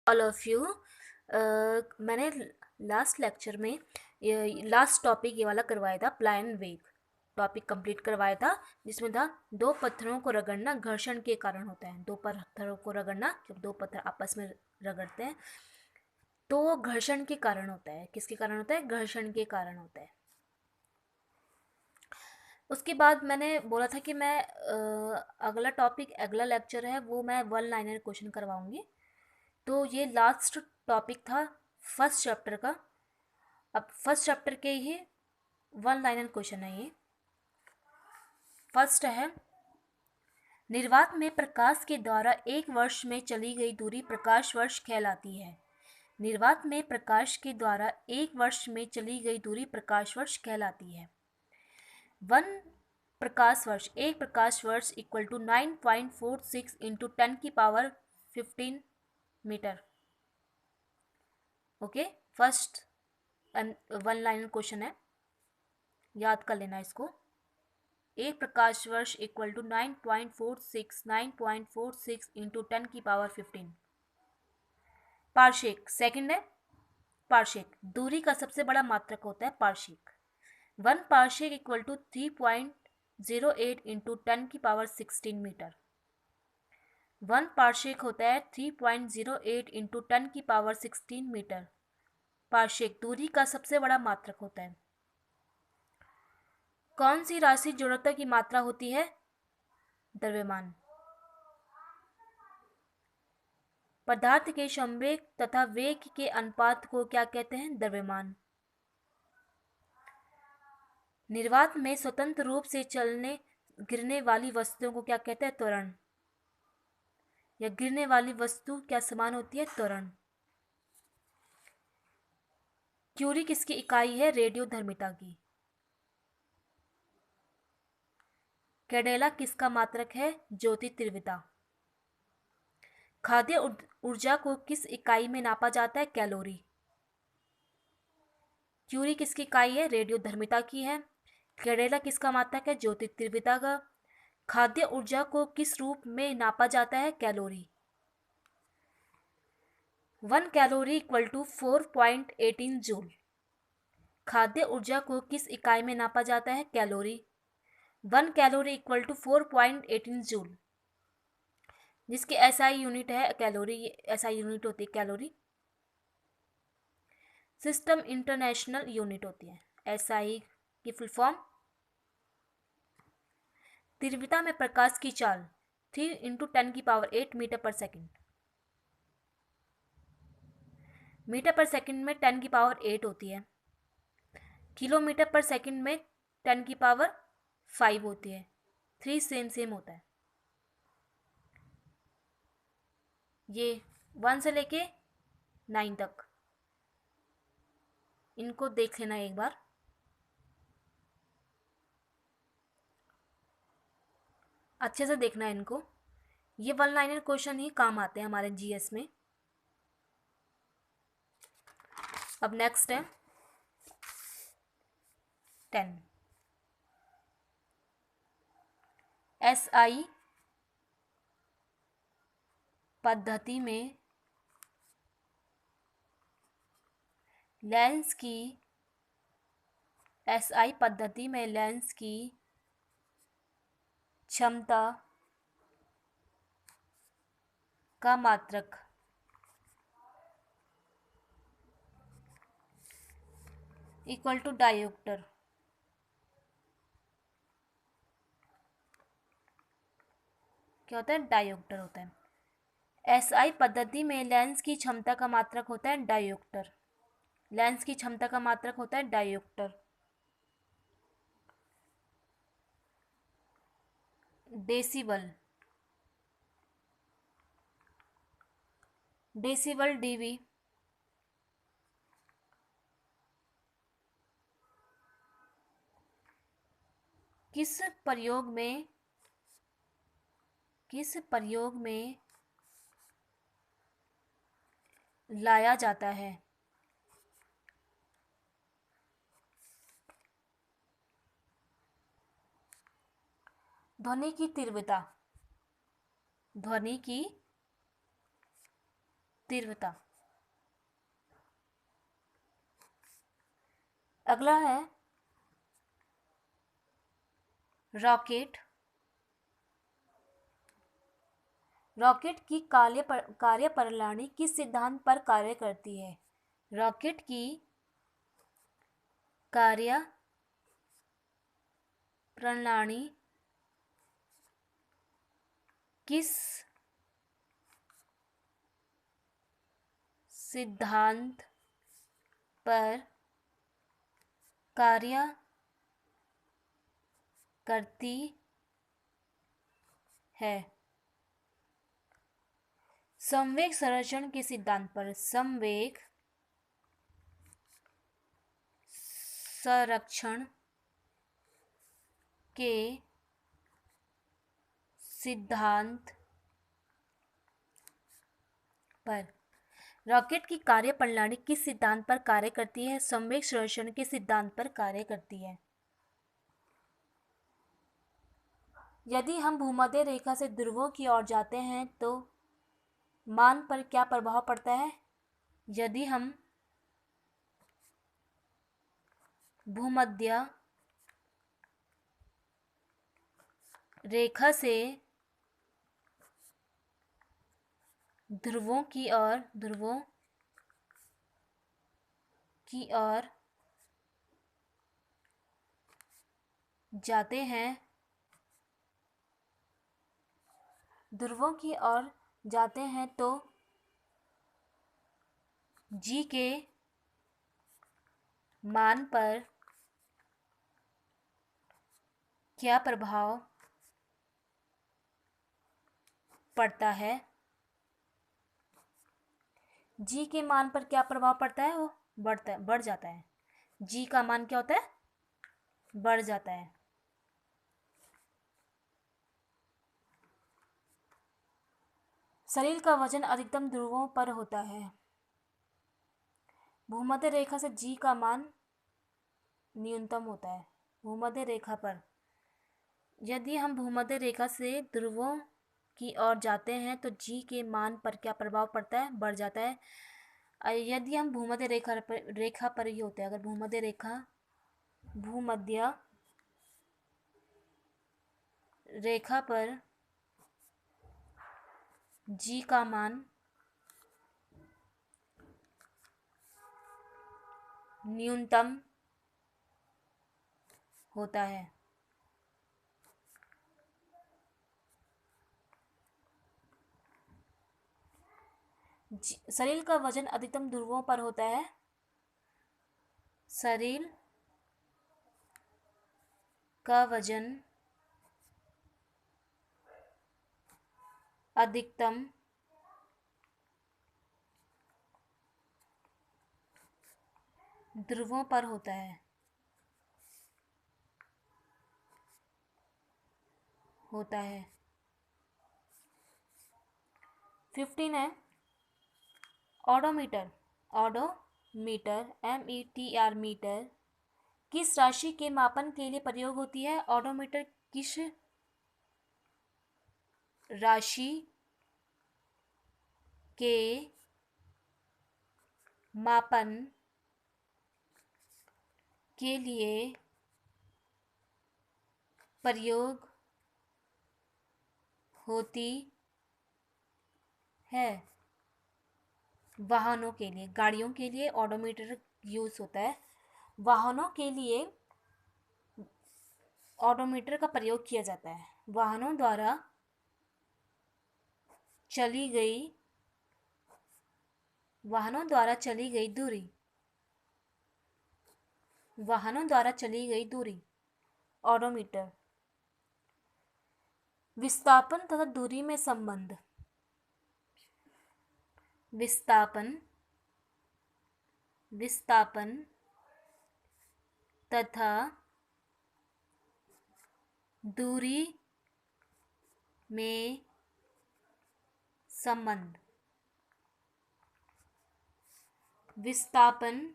All of you. मैंने last lecture में last topic ये वाला करवाया था, प्लायन वेग टॉपिक कंप्लीट करवाया था, जिसमें था दो पत्थरों को रगड़ना घर्षण के कारण होता है। दो पत्थरों को रगड़ना, जब दो पत्थर आपस में रगड़ते हैं तो वो घर्षण के कारण होता है। किसके कारण होता है? घर्षण के कारण होता है। उसके बाद मैंने बोला था कि मैं अगला टॉपिक, अगला लेक्चर है वो मैं वन लाइनर क्वेश्चन करवाऊंगी। तो ये लास्ट टॉपिक था फर्स्ट चैप्टर का। अब फर्स्ट चैप्टर के ही वन लाइनर क्वेश्चन है ये। फर्स्ट है, निर्वात में प्रकाश के द्वारा एक वर्ष में चली गई दूरी प्रकाश वर्ष कहलाती है। निर्वात में प्रकाश के द्वारा एक वर्ष में चली गई दूरी प्रकाश वर्ष कहलाती है। वन प्रकाश वर्ष, एक प्रकाश वर्ष equal to 9.46 into 10⁻15 meter. Okay, first one line question है, याद कर लेना इसको। एक प्रकाश वर्ष equal to 9.46 into 10⁻15। Parsec second है। पार्शिक दूरी का सबसे बड़ा मात्रक होता है parsec. One parsec equal to 3.08 into 10⁻16 meter. One parsec होता है 3.08 इंटू 10⁻16 मीटर। पार्शिक दूरी का सबसे बड़ा मात्रक होता है। कौन सी राशि जड़ता की मात्रा होती है? द्रव्यमान। पदार्थ के संवेग तथा वेग के अनुपात को क्या कहते हैं? द्रव्यमान। निर्वात में स्वतंत्र रूप से चलने गिरने वाली वस्तुओं को क्या कहते हैं? त्वरण। या गिरने वाली वस्तु क्या समान होती है? त्वरण। क्यूरी किसकी इकाई है? रेडियोधर्मिता की। कैडेला किसका मात्रक है? ज्योति तीव्रता। खाद्य ऊर्जा को किस इकाई में नापा जाता है? कैलोरी। क्यूरी किसकी इकाई है? रेडियोधर्मिता की है। कैडेला किसका मात्रक है? ज्योति तीव्रता का। खाद्य ऊर्जा को किस रूप में नापा जाता है? Calorie. 1 calorie equal to 4.18 joule. खाद्य ऊर्जा को किस इकाई में नापा जाता है? Calorie. 1 calorie equal to 4.18 joule, जिसकी एसआई यूनिट है कैलोरी। एसआई यूनिट होती है कैलोरी। सिस्टम इंटरनेशनल यूनिट होती है एसआई की फुल फॉर्म। तीव्रता में प्रकाश की चाल 3 इंटू 10⁸ मीटर पर सेकेंड। मीटर पर सेकेंड में 10⁸ होती है। किलोमीटर पर सेकेंड में 10⁵ होती है। 3 सेम सेम होता है। ये 1 से लेके 9 तक इनको देख लेना एक बार। अच्छे से देखना है इनको। ये वन लाइनर क्वेश्चन ही काम आते हैं हमारे जीएस में। अब नेक्स्ट है 10। एसआई पद्धति में लेंस की क्षमता का मात्रक इक्वल टू डायोप्टर। क्या होता है? डायोप्टर होता है। एसआई पद्धति में लेंस की क्षमता का मात्रक होता है डायोप्टर। लेंस की क्षमता का मात्रक होता है डायोप्टर। डेसिबल, डेसिबल डीबी किस प्रयोग में लाया जाता है? ध्वनि की तीव्रता। ध्वनि की तीव्रता। अगला है रॉकेट। रॉकेट की कार्यप्रणाली किस सिद्धांत पर कार्य करती है? रॉकेट की कार्यप्रणाली किस सिद्धांत पर कार्य करती है? संवेग संरक्षण के सिद्धांत पर। संवेग संरक्षण के सिद्धांत पर। रॉकेट की कार्यप्रणाली किस सिद्धांत पर कार्य करती है? संवेग संरक्षण के सिद्धांत पर कार्य करती है। यदि हम भूमध्य रेखा से ध्रुवों की ओर जाते हैं तो मान पर क्या प्रभाव पड़ता है? यदि हम भूमध्य रेखा से ध्रुवों की ओर जाते हैं तो जी के मान पर क्या प्रभाव पड़ता है? जी के मान पर क्या प्रभाव पड़ता है? वो बढ़ जाता है। जी का मान क्या होता है? बढ़ जाता है। शरीर का वजन अधिकतम ध्रुवों पर होता है। भूमध्य रेखा से जी का मान न्यूनतम होता है। भूमध्य रेखा पर यदि हम भूमध्य रेखा से ध्रुवों की ओर जाते हैं तो जी के मान पर क्या प्रभाव पड़ता है? बढ़ जाता है। यदि हम भूमध्य रेखा पर ही होते हैं, अगर भूमध्य रेखा पर जी का मान न्यूनतम होता है। शरीर का वजन अधिकतम ध्रुवों पर होता है। शरीर का वजन अधिकतम ध्रुवों पर होता है। 15 है ओडोमीटर। METR मीटर किस राशि के मापन के लिए प्रयोग होती है? ओडोमीटर किस राशि के मापन के लिए प्रयोग होती है? वाहनों के लिए, गाड़ियों के लिए ओडोमीटर यूज होता है। वाहनों के लिए ओडोमीटर का प्रयोग किया जाता है। वाहनों द्वारा चली गई दूरी ओडोमीटर। विस्थापन तथा दूरी में संबंध। विस्थापन तथा दूरी में संबंध। विस्थापन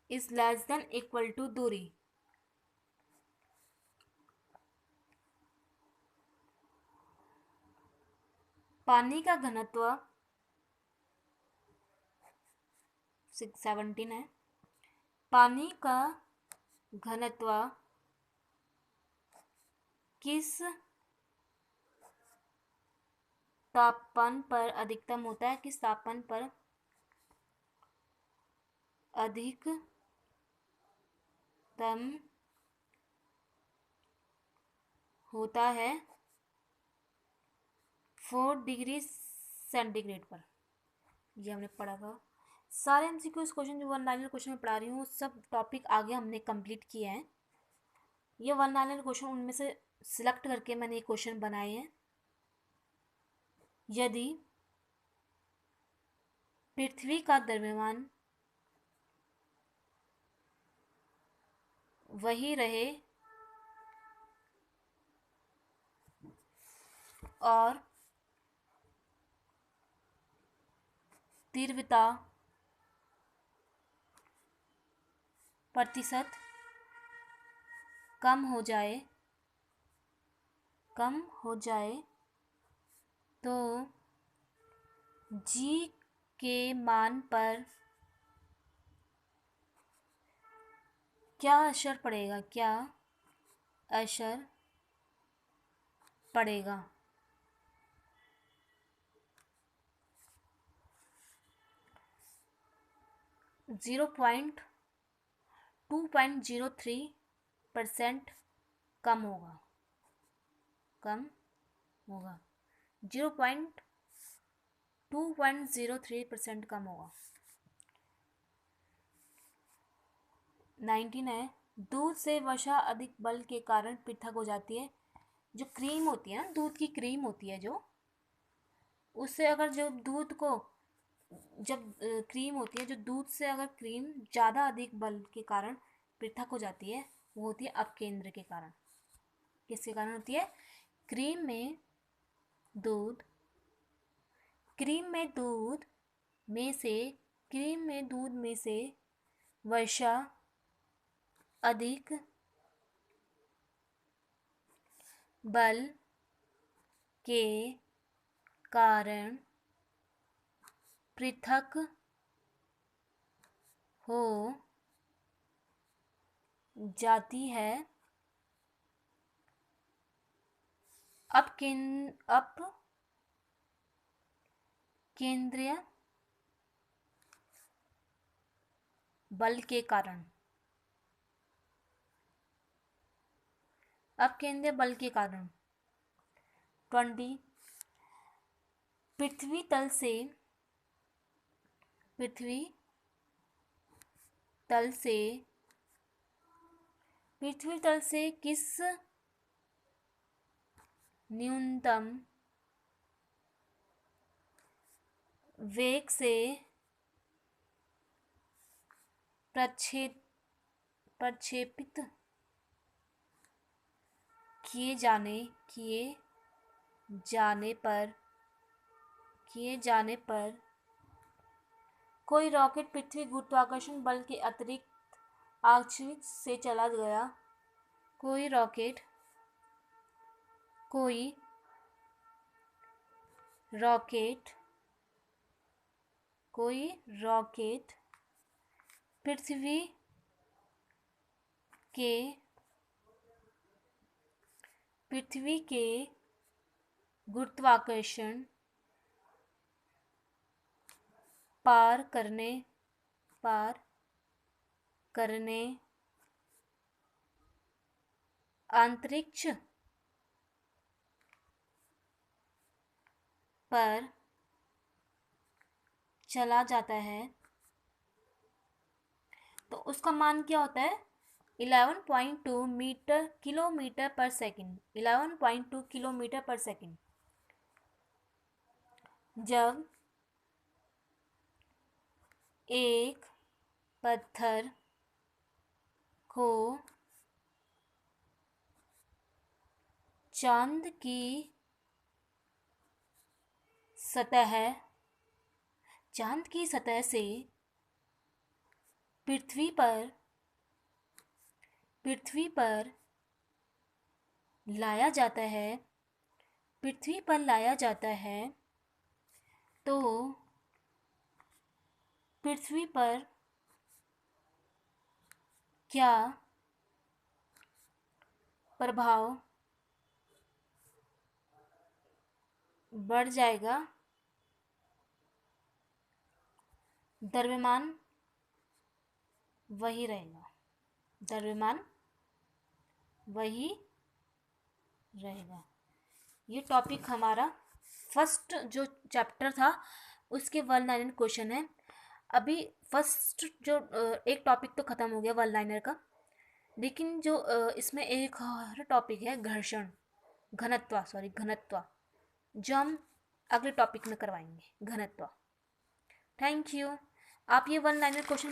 is less than equal to दूरी। पानी का घनत्व 17 है। पानी का घनत्व किस तापमान पर अधिकतम होता है? किस तापमान पर अधिकतम होता है? 4 डिग्री सेंटीग्रेड पर। ये हमने पढ़ा था। सारे एमसीक्यूज क्वेश्चन जो वन लाइनर क्वेश्चन में पढ़ा रही हूँ सब टॉपिक आगे हमने कंप्लीट किए हैं। ये वन लाइनर क्वेश्चन उनमें से सिलेक्ट करके मैंने ये क्वेश्चन बनाए हैं। यदि पृथ्वी का द्रव्यमान वही रहे और तीव्रता प्रतिशत कम हो जाए तो जी के मान पर क्या असर पड़ेगा? 2.03% कम होगा 2.03% कम होगा। 19 है, दूध से वसा अधिक बल के कारण पृथक हो जाती है। जो क्रीम होती है ना, दूध की क्रीम होती है जो, उससे अगर जो दूध को जब क्रीम होती है, जो दूध से अगर क्रीम ज़्यादा अधिक बल के कारण पृथक हो जाती है, वो होती है अपकेंद्र के कारण। किसके कारण होती है? क्रीम में दूध में से वसा अधिक बल के कारण पृथक हो जाती है। केंद्रीय बल के कारण। अपकेंद्रीय बल के कारण। 20 पृथ्वी तल से किस न्यूनतम वेग से प्रक्षेपित किए जाने पर कोई रॉकेट पृथ्वी गुरुत्वाकर्षण बल के अतिरिक्त अंतरिक्ष से चला गया? कोई रॉकेट पृथ्वी के गुरुत्वाकर्षण पार करने अंतरिक्ष पर चला जाता है तो उसका मान क्या होता है? 11.2 किलोमीटर पर सेकंड। 11.2 किलोमीटर पर सेकंड। जब एक पत्थर को चांद की सतह से पृथ्वी पर लाया जाता है तो पृथ्वी पर क्या प्रभाव बढ़ जाएगा, द्रव्यमान वही रहेगा, द्रव्यमान वही रहेगा। ये टॉपिक हमारा फर्स्ट जो चैप्टर था उसके वन लाइनर क्वेश्चन है। अभी फर्स्ट जो एक टॉपिक तो ख़त्म हो गया वन लाइनर का, लेकिन जो इसमें एक और टॉपिक है घर्षण, घनत्व, जो हम अगले टॉपिक में करवाएंगे, घनत्व। Thank you. आप ये वन लाइनर क्वेश्चन